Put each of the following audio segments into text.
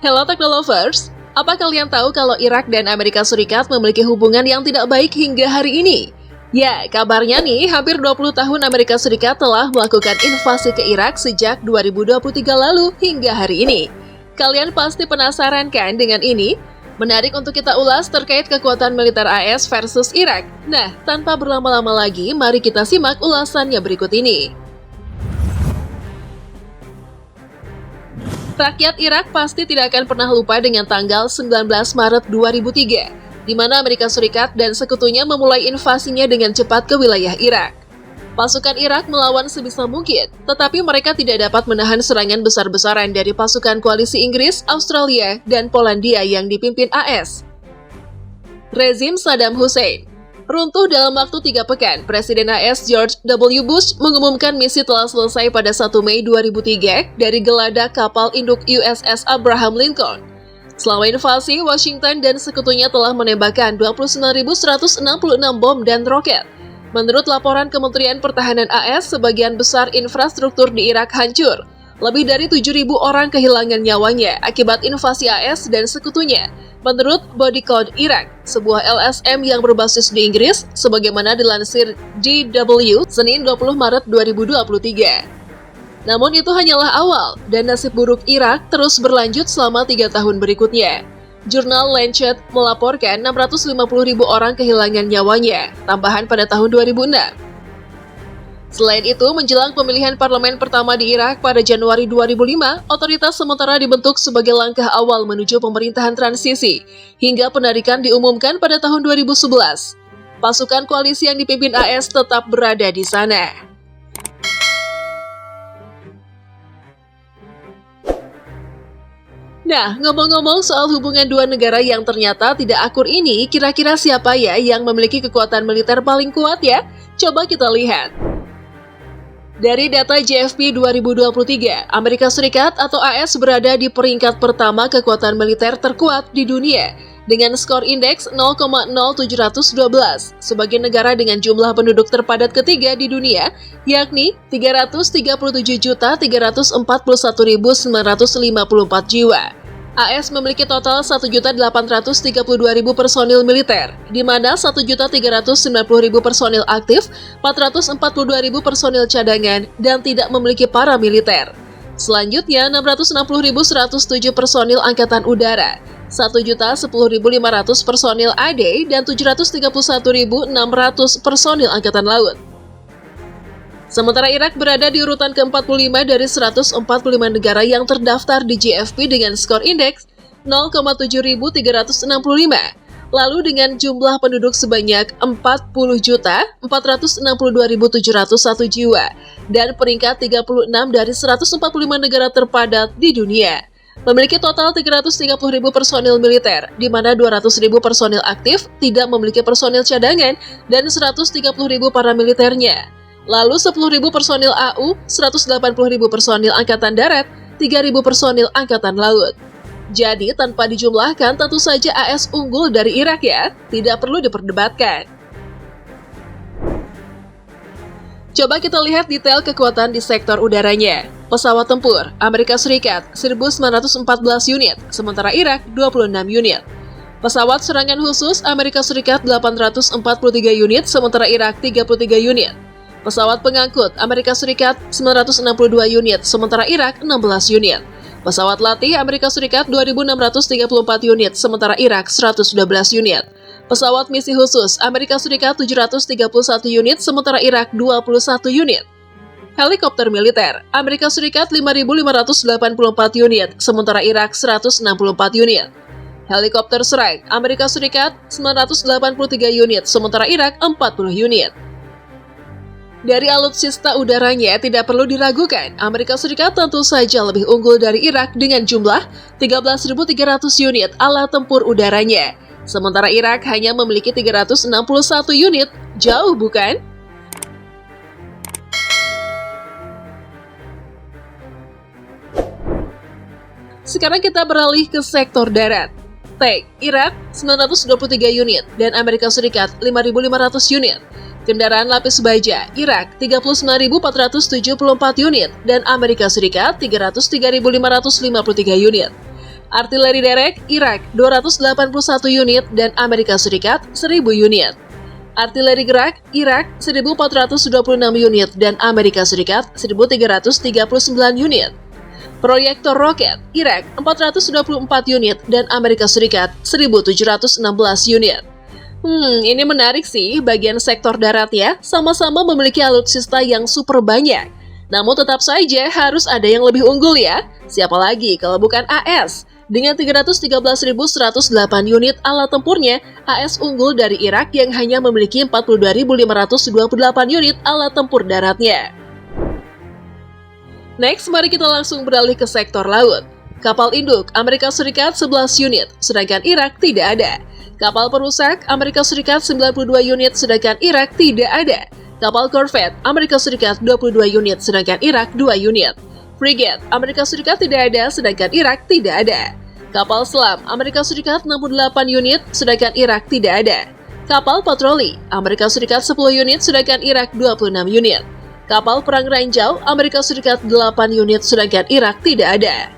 Hello Technolovers, apa kalian tahu kalau Irak dan Amerika Serikat memiliki hubungan yang tidak baik hingga hari ini? Ya, kabarnya nih, hampir 20 tahun Amerika Serikat telah melakukan invasi ke Irak sejak 2023 lalu hingga hari ini. Kalian pasti penasaran kan dengan ini? Menarik untuk kita ulas terkait kekuatan militer AS versus Irak. Nah, tanpa berlama-lama lagi, mari kita simak ulasannya berikut ini. Rakyat Irak pasti tidak akan pernah lupa dengan tanggal 19 Maret 2003, di mana Amerika Serikat dan sekutunya memulai invasinya dengan cepat ke wilayah Irak. Pasukan Irak melawan sebisa mungkin, tetapi mereka tidak dapat menahan serangan besar-besaran dari pasukan koalisi Inggris, Australia, dan Polandia yang dipimpin AS. Rezim Saddam Hussein runtuh dalam waktu 3 pekan. Presiden AS George W. Bush mengumumkan misi telah selesai pada 1 Mei 2003 dari geladak kapal induk USS Abraham Lincoln. Selama invasi, Washington dan sekutunya telah menembakkan 29.166 bom dan roket. Menurut laporan Kementerian Pertahanan AS, sebagian besar infrastruktur di Irak hancur. Lebih dari 7.000 orang kehilangan nyawanya akibat invasi AS dan sekutunya. Menurut Body Code Irak, sebuah LSM yang berbasis di Inggris, sebagaimana dilansir DW Senin 20 Maret 2023. Namun itu hanyalah awal, dan nasib buruk Irak terus berlanjut selama 3 tahun berikutnya. Jurnal Lancet melaporkan 650.000 orang kehilangan nyawanya, tambahan pada tahun 2006. Selain itu, menjelang pemilihan parlemen pertama di Irak pada Januari 2005, otoritas sementara dibentuk sebagai langkah awal menuju pemerintahan transisi, hingga penarikan diumumkan pada tahun 2011. Pasukan koalisi yang dipimpin AS tetap berada di sana. Nah, ngomong-ngomong soal hubungan dua negara yang ternyata tidak akur ini, kira-kira siapa ya yang memiliki kekuatan militer paling kuat ya? Coba kita lihat. Dari data JFP 2023, Amerika Serikat atau AS berada di peringkat pertama kekuatan militer terkuat di dunia dengan skor indeks 0,0712 sebagai negara dengan jumlah penduduk terpadat ketiga di dunia, yakni 337.341.954 jiwa. AS memiliki total 1.832.000 personil militer, di mana 1.390.000 personil aktif, 442.000 personil cadangan, dan tidak memiliki paramiliter. Selanjutnya, 660.107 personil angkatan udara, 1.010.500 personil AD, dan 731.600 personil angkatan laut. Sementara Irak berada di urutan ke-45 dari 145 negara yang terdaftar di JFP dengan skor indeks 0,7365, lalu dengan jumlah penduduk sebanyak 40.462.701 jiwa, dan peringkat 36 dari 145 negara terpadat di dunia. Memiliki total 330.000 personil militer, di mana 200.000 personil aktif, tidak memiliki personil cadangan, dan 130.000 paramiliternya. Lalu 10.000 personil AU, 180.000 personil Angkatan Darat, 3.000 personil Angkatan Laut. Jadi tanpa dijumlahkan tentu saja AS unggul dari Irak ya, tidak perlu diperdebatkan. Coba kita lihat detail kekuatan di sektor udaranya. Pesawat tempur, Amerika Serikat 1.914 unit, sementara Irak 26 unit. Pesawat serangan khusus, Amerika Serikat 843 unit, sementara Irak 33 unit. Pesawat pengangkut, Amerika Serikat 962 unit, sementara Irak 16 unit. Pesawat latih, Amerika Serikat 2.634 unit, sementara Irak 112 unit. Pesawat misi khusus, Amerika Serikat 731 unit, sementara Irak 21 unit. Helikopter militer, Amerika Serikat 5.584 unit, sementara Irak 164 unit. Helikopter serang, Amerika Serikat 983 unit, sementara Irak 40 unit. Dari alutsista udaranya tidak perlu diragukan, Amerika Serikat tentu saja lebih unggul dari Irak dengan jumlah 13.300 unit alat tempur udaranya. Sementara Irak hanya memiliki 361 unit, jauh bukan? Sekarang kita beralih ke sektor darat. Tank, Irak 923 unit dan Amerika Serikat 5.500 unit. Kendaraan lapis baja, Irak 39.474 unit dan Amerika Serikat 303.553 unit. Artileri derek, Irak 281 unit dan Amerika Serikat 1000 unit. Artileri gerak, Irak 1426 unit dan Amerika Serikat 1339 unit. Proyektor roket, Irak 424 unit dan Amerika Serikat 1716 unit. Ini menarik sih, bagian sektor darat ya, sama-sama memiliki alutsista yang super banyak. Namun tetap saja harus ada yang lebih unggul ya. Siapa lagi kalau bukan AS? Dengan 313.108 unit alat tempurnya, AS unggul dari Irak yang hanya memiliki 42.528 unit alat tempur daratnya. Next, mari kita langsung beralih ke sektor laut. Kapal induk, Amerika Serikat 11 unit, sedangkan Irak tidak ada. Kapal perusak, Amerika Serikat 92 unit, sedangkan Irak tidak ada. Kapal korvet, Amerika Serikat 22 unit, sedangkan Irak 2 unit. Frigate, Amerika Serikat tidak ada, sedangkan Irak tidak ada. Kapal selam, Amerika Serikat 68 unit, sedangkan Irak tidak ada. Kapal patroli, Amerika Serikat 10 unit, sedangkan Irak 26 unit. Kapal perang ranjau, Amerika Serikat 8 unit, sedangkan Irak tidak ada.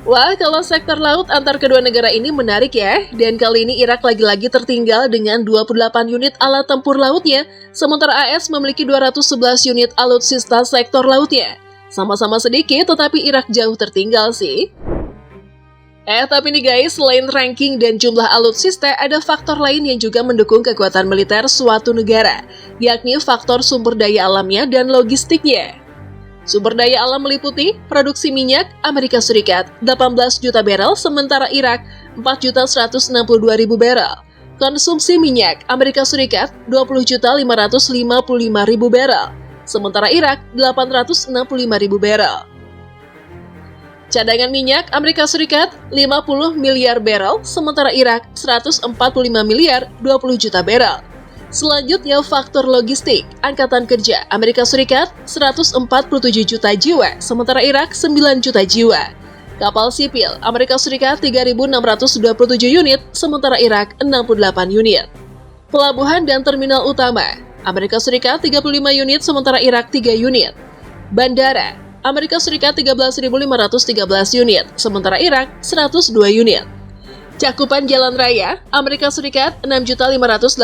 Wah, kalau sektor laut antar kedua negara ini menarik ya. Dan kali ini Irak lagi-lagi tertinggal dengan 28 unit alat tempur lautnya, sementara AS memiliki 211 unit alutsista sektor lautnya. Sama-sama sedikit, tetapi Irak jauh tertinggal sih. Tapi nih guys, selain ranking dan jumlah alutsista, ada faktor lain yang juga mendukung kekuatan militer suatu negara, yakni faktor sumber daya alamnya dan logistiknya. Sumber daya alam meliputi produksi minyak Amerika Serikat 18 juta barel, sementara Irak 4.162.000 barel. Konsumsi minyak Amerika Serikat 20.555.000 barel, sementara Irak 865.000 barel. Cadangan minyak Amerika Serikat 50 miliar barel, sementara Irak 145 miliar 20 juta barel. Selanjutnya faktor logistik, Angkatan Kerja Amerika Serikat 147 juta jiwa, sementara Irak 9 juta jiwa. Kapal sipil Amerika Serikat 3.627 unit, sementara Irak 68 unit. Pelabuhan dan terminal utama Amerika Serikat 35 unit, sementara Irak 3 unit. Bandara Amerika Serikat 13.513 unit, sementara Irak 102 unit. Cakupan jalan raya Amerika Serikat 6.586.610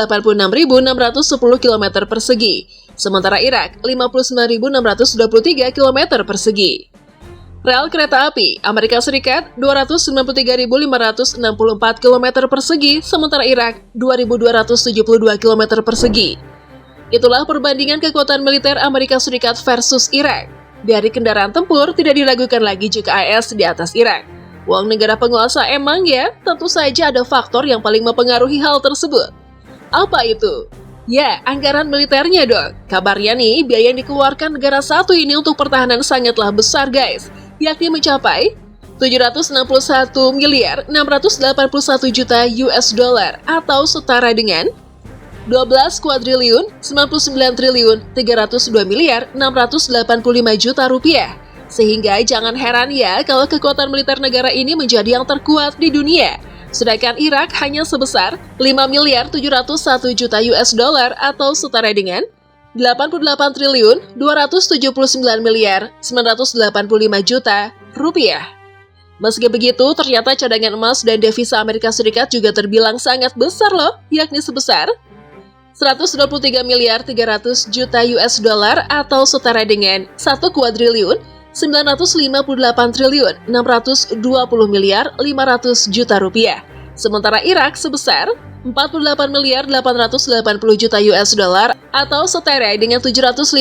km persegi, sementara Irak 59.623 km persegi. Rel kereta api Amerika Serikat 293.564 km persegi, sementara Irak 2.272 km persegi. Itulah perbandingan kekuatan militer Amerika Serikat versus Irak. Dari kendaraan tempur, tidak diragukan lagi jika AS di atas Irak. Uang negara penguasa emang ya, tentu saja ada faktor yang paling mempengaruhi hal tersebut. Apa itu? Ya, anggaran militernya dong. Kabarnya nih, biaya yang dikeluarkan negara satu ini untuk pertahanan sangatlah besar guys, yakni mencapai 761 miliar 681 juta US dollar atau setara dengan 12 kuadriliun 99 triliun 302 miliar 685 juta rupiah. Sehingga jangan heran ya kalau kekuatan militer negara ini menjadi yang terkuat di dunia. Sedangkan Irak hanya sebesar 5 miliar 701 juta US dollar atau setara dengan 88 triliun 279 miliar 985 juta rupiah. Meski begitu, ternyata cadangan emas dan devisa Amerika Serikat juga terbilang sangat besar loh, yakni sebesar 123 miliar 300 juta US dollar atau setara dengan 1 kuadriliun 958 triliun 620 miliar 500 juta rupiah. Sementara Irak sebesar 48 miliar 880 juta US dollar atau setara dengan 756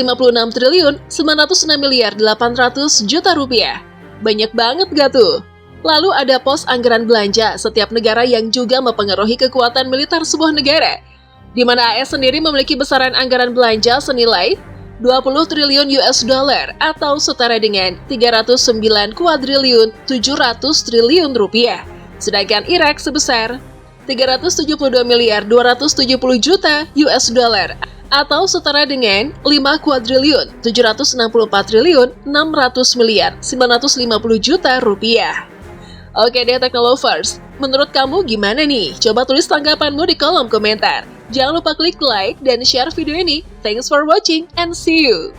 triliun 906 miliar 800 juta rupiah. Banyak banget gak tuh? Lalu ada pos anggaran belanja setiap negara yang juga mempengaruhi kekuatan militer sebuah negara, di mana AS sendiri memiliki besaran anggaran belanja senilai 20 triliun US dollar atau setara dengan 309 kuadriliun 700 triliun rupiah. Sedangkan Irak sebesar 372 miliar 270 juta US dollar atau setara dengan 5 kuadriliun 764 triliun 600 miliar 950 juta rupiah. Oke deh Teknolovers, menurut kamu gimana nih? Coba tulis tanggapanmu di kolom komentar. Jangan lupa klik like dan share video ini. Thanks for watching and see you!